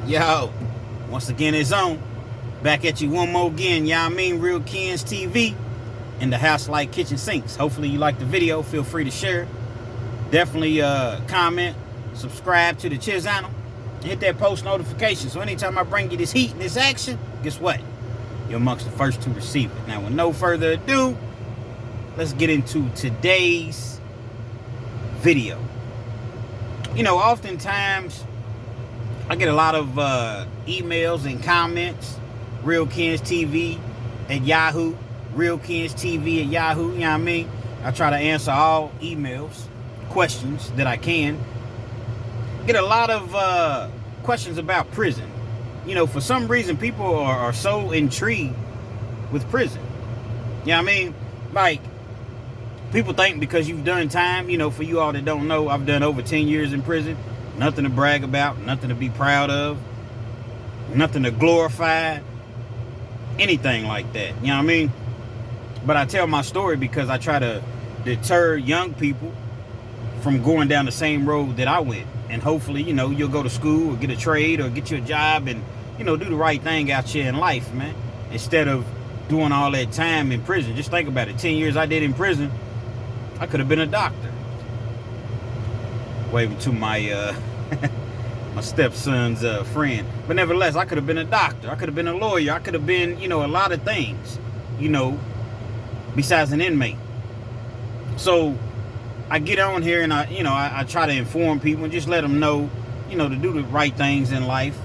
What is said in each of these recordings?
Yo, once again, it's on. Back at you one more again, y'all mean? Real Kens TV in the house like kitchen sinks. Hopefully you like the video. Feel free to share. Definitely comment, subscribe to the channel, and hit that post notification. So anytime I bring you this heat and this action, guess what? You're amongst the first to receive it. Now, with no further ado, let's get into today's video. You know, oftentimes I get a lot of emails and comments. Real Kens TV at Yahoo. Real Kens TV at Yahoo. You know what I mean? I try to answer all emails, questions that I can. Get a lot of questions about prison. You know, for some reason, people are so intrigued with prison. You know what I mean? Like, people think because you've done time, you know, for you all that don't know, I've done over 10 years in prison. Nothing to brag about, nothing to be proud of, nothing to glorify, anything like that. You know what I mean? But I tell my story because I try to deter young people from going down the same road that I went. And hopefully, you know, you'll go to school or get a trade or get you a job and, you know, do the right thing out here in life, man. Instead of doing all that time in prison. Just think about it. 10 years I did in prison, I could have been a doctor. Waving to my my stepson's friend. But nevertheless, I could have been a doctor. I could have been a lawyer. I could have been, you know, a lot of things, you know, besides an inmate. So I get on here and I try to inform people and just let them know, you know, to do the right things in life,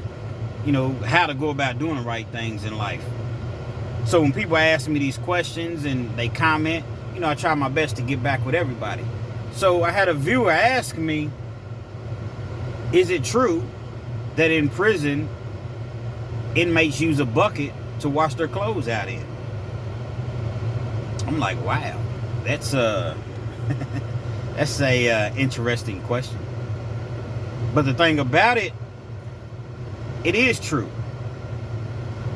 you know, how to go about doing the right things in life. So when people ask me these questions and they comment, you know, I try my best to get back with everybody. So I had a viewer ask me, is it true that in prison, inmates use a bucket to wash their clothes out in? I'm like, wow, that's that's a interesting question. But the thing about it, it is true.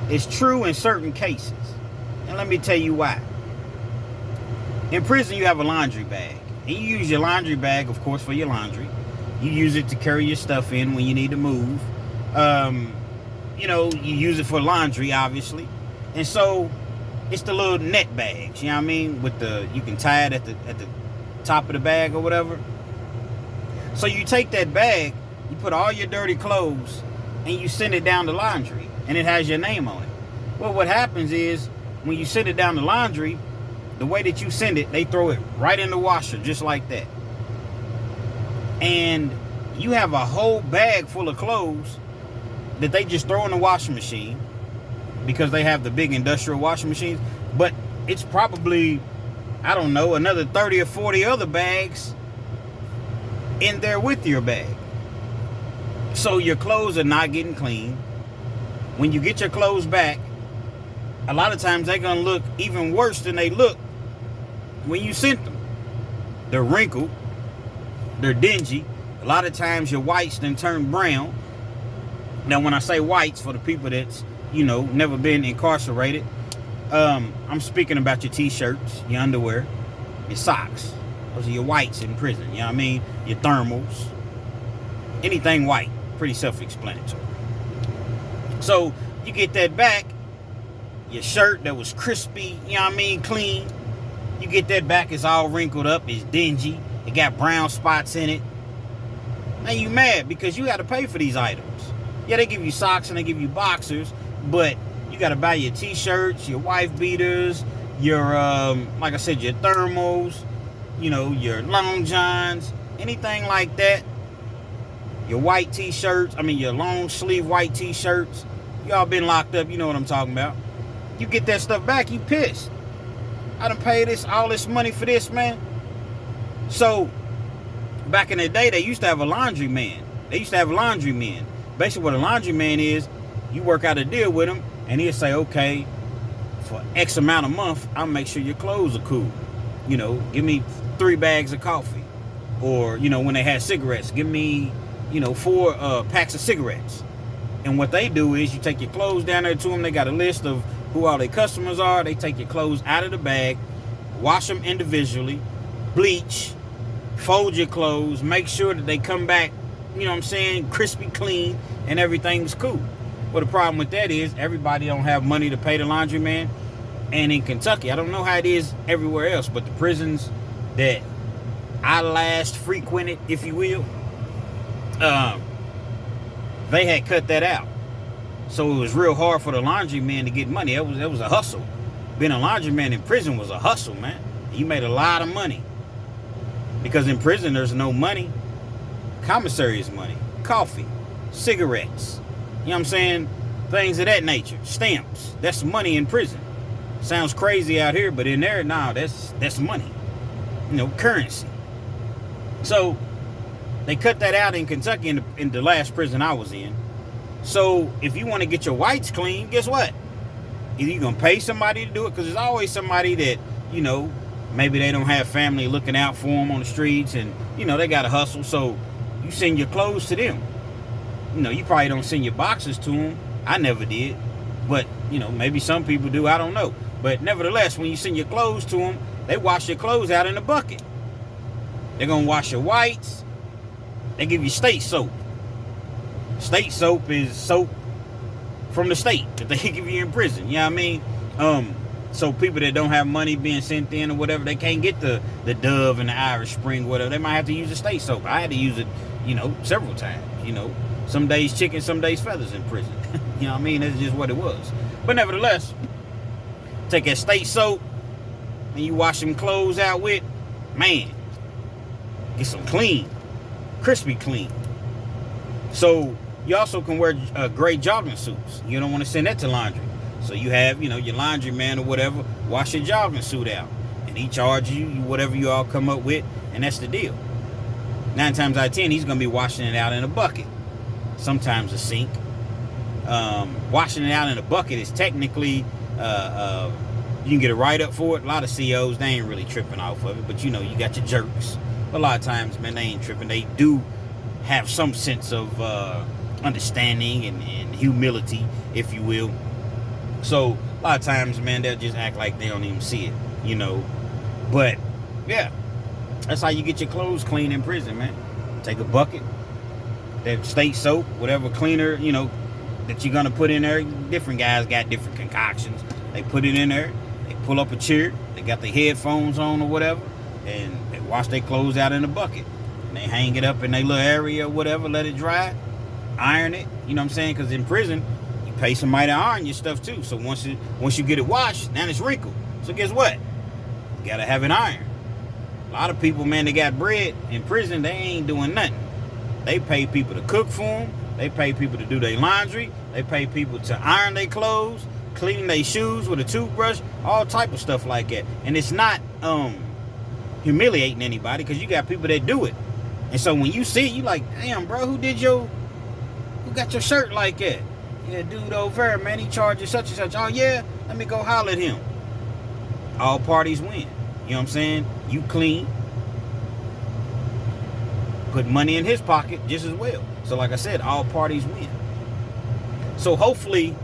It's true in certain cases. And let me tell you why. In prison, you have a laundry bag. And you use your laundry bag, of course, for your laundry. You use it to carry your stuff in when you need to move. You know, you use it for laundry, obviously. And so it's the little net bags, you know what I mean? With you can tie it at the top of the bag or whatever. So you take that bag, you put all your dirty clothes, and you send it down the laundry, and it has your name on it. Well, what happens is when you send it down the laundry, the way that you send it, they throw it right in the washer, just like that. And you have a whole bag full of clothes that they just throw in the washing machine because they have the big industrial washing machines. But it's probably, I don't know, another 30 or 40 other bags in there with your bag. So your clothes are not getting clean. When you get your clothes back, a lot of times they're going to look even worse than they look when you sent them. They're wrinkled. They're dingy. A lot of times your whites then turn brown. Now, when I say whites, for the people that's, you know, never been incarcerated, I'm speaking about your t-shirts, your underwear, your socks. Those are your whites in prison, you know what I mean? Your thermals. Anything white. Pretty self-explanatory. So, you get that back. Your shirt that was crispy, you know what I mean, clean. You get that back, it's all wrinkled up, it's dingy, it got brown spots in it. Now you mad because you got to pay for these items. Yeah, they give you socks and they give you boxers, but you got to buy your t-shirts, your wife beaters, your, like I said, your thermals, you know, your long johns, anything like that. Your white t-shirts, your long sleeve white t-shirts. Y'all been locked up, you know what I'm talking about. You get that stuff back, you pissed. I done paid all this money for this, man. So, back in the day, they used to have a laundryman. Basically, what a laundryman is, you work out a deal with him, and he'll say, okay, for X amount a month, I'll make sure your clothes are cool. You know, give me 3 bags of coffee. Or, you know, when they had cigarettes, give me, you know, 4 packs of cigarettes. And what they do is you take your clothes down there to them. They got a list of who all their customers are. They take your clothes out of the bag, wash them individually, bleach, fold your clothes, make sure that they come back you know what I'm saying, crispy clean, and everything was cool. Well, the problem with that is everybody don't have money to pay the laundryman. And in Kentucky, I don't know how it is everywhere else, but the prisons that I last frequented, if you will, they had cut that out. So it was real hard for the laundryman to get money. It was a hustle. Being a laundryman in prison was a hustle, man. You made a lot of money. Because in prison, there's no money. Commissary is money. Coffee. Cigarettes. You know what I'm saying? Things of that nature. Stamps. That's money in prison. Sounds crazy out here, but in there, nah, that's money. You know, currency. So they cut that out in Kentucky in the last prison I was in. So if you want to get your whites clean, guess what? Either you're going to pay somebody to do it, because there's always somebody that, you know, maybe they don't have family looking out for them on the streets, and, you know, they got to hustle. So you send your clothes to them. You know, you probably don't send your boxes to them. I never did. But, you know, maybe some people do. I don't know. But nevertheless, when you send your clothes to them, they wash your clothes out in a bucket. They're going to wash your whites. They give you state soap. State soap is soap from the state that they give you in prison. You know what I mean? So people that don't have money being sent in or whatever, they can't get the Dove and the Irish Spring, whatever. They might have to use the state soap. I had to use it, you know, several times. You know, some days chicken, some days feathers in prison. You know what I mean? That's just what it was. But nevertheless, take that state soap and you wash them clothes out with, man, get some clean, crispy clean. So you also can wear gray jogging suits. You don't want to send that to laundry. So you have, you know, your laundryman or whatever, wash your jogging suit out. And he charges you whatever you all come up with, and that's the deal. 9 times out of 10, he's going to be washing it out in a bucket. Sometimes a sink. Washing it out in a bucket is technically, you can get a write-up for it. A lot of COs, they ain't really tripping off of it. But, you know, you got your jerks. But a lot of times, man, they ain't tripping. They do have some sense of understanding and humility, if you will. So a lot of times, man, they'll just act like they don't even see it, you know. But yeah, that's how you get your clothes clean in prison, man. Take a bucket, that state soap, whatever cleaner, you know, that you're gonna put in there. Different guys got different concoctions. They put it in there, they pull up a chair, they got their headphones on or whatever, and they wash their clothes out in a bucket. And they hang it up in their little area or whatever, let it dry, iron it, you know what I'm saying? Because in prison, you pay somebody to iron your stuff too. So once you get it washed, now it's wrinkled. So guess what? You gotta have it ironed. A lot of people, man, they got bread in prison, they ain't doing nothing. They pay people to cook for them. They pay people to do their laundry. They pay people to iron their clothes, clean their shoes with a toothbrush, all type of stuff like that. And it's not humiliating anybody, because you got people that do it. And so when you see it, you like, damn, bro, who got your shirt like that? Yeah, dude over there, man, he charges such and such. Oh, yeah, let me go holler at him. All parties win. You know what I'm saying? You clean. Put money in his pocket just as well. So like I said, all parties win. So hopefully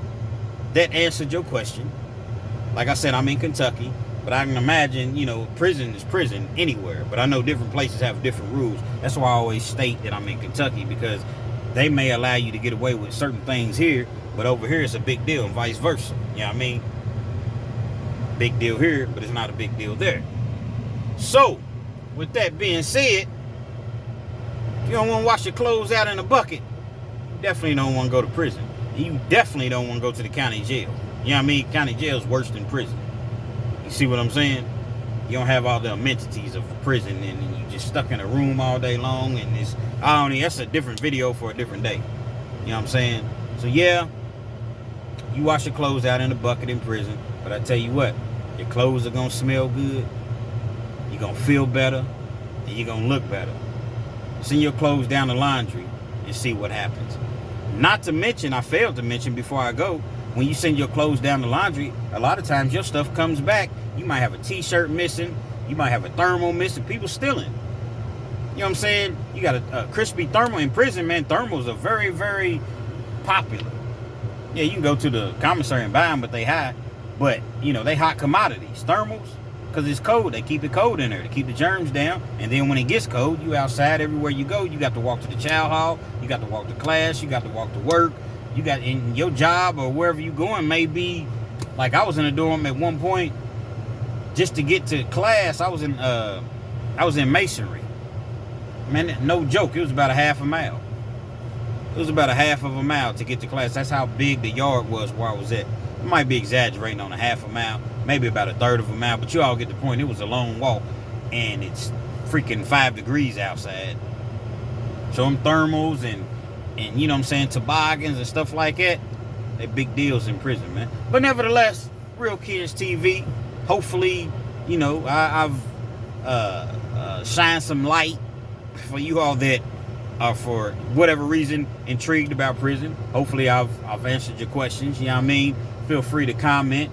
that answered your question. Like I said, I'm in Kentucky, but I can imagine, you know, prison is prison anywhere. But I know different places have different rules. That's why I always state that I'm in Kentucky, because they may allow you to get away with certain things here, but over here it's a big deal, and vice versa. You know what I mean? Big deal here, but it's not a big deal there. So, with that being said, if you don't want to wash your clothes out in a bucket, you definitely don't want to go to prison. And you definitely don't want to go to the county jail. You know what I mean? County jail is worse than prison. You see what I'm saying? You don't have all the amenities of prison, and you just stuck in a room all day long, and that's a different video for a different day. You know what I'm saying? So yeah, you wash your clothes out in a bucket in prison, but I tell you what, your clothes are gonna smell good, you're gonna feel better, and you're gonna look better. Send your clothes down the laundry and see what happens. Not to mention, I failed to mention before I go, when you send your clothes down the laundry, a lot of times your stuff comes back. You might have a t-shirt missing. You might have a thermal missing. People stealing. You know what I'm saying? You got a crispy thermal in prison, man. Thermals are very, very popular. Yeah, you can go to the commissary and buy them, but they high. But, you know, they hot commodities. Thermals, Because it's cold. They keep it cold in there to keep the germs down. And then when it gets cold, you outside everywhere you go. You got to walk to the chow hall. You got to walk to class. You got to walk to work. You got in your job or wherever you going may be, like I was in a dorm at one point. Just to get to class, I was in masonry. Man, no joke. It was about a half a mile. It was about a half of a mile to get to class. That's how big the yard was where I was at. I might be exaggerating on a half a mile, maybe about a third of a mile, but you all get the point. It was a long walk, and it's freaking 5 degrees outside. So them thermals and you know what I'm saying, toboggans and stuff like that, they big deals in prison, man. But nevertheless, Real Kids TV. Hopefully, you know, I've shined some light for you all that are, for whatever reason, intrigued about prison. Hopefully I've answered your questions. You know what I mean? Feel free to comment.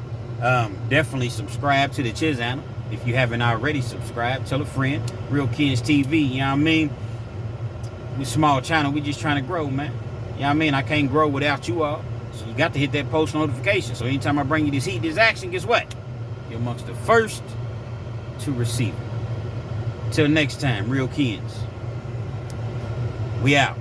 Definitely subscribe to the channel if you haven't already subscribed. Tell a friend. Real Kids TV. You know what I mean? We small channel. We just trying to grow, man. You know what I mean? I can't grow without you all. So you got to hit that post notification. So anytime I bring you this heat, this action, guess what? You're amongst the first to receive it. Till next time, Real Kids. We out.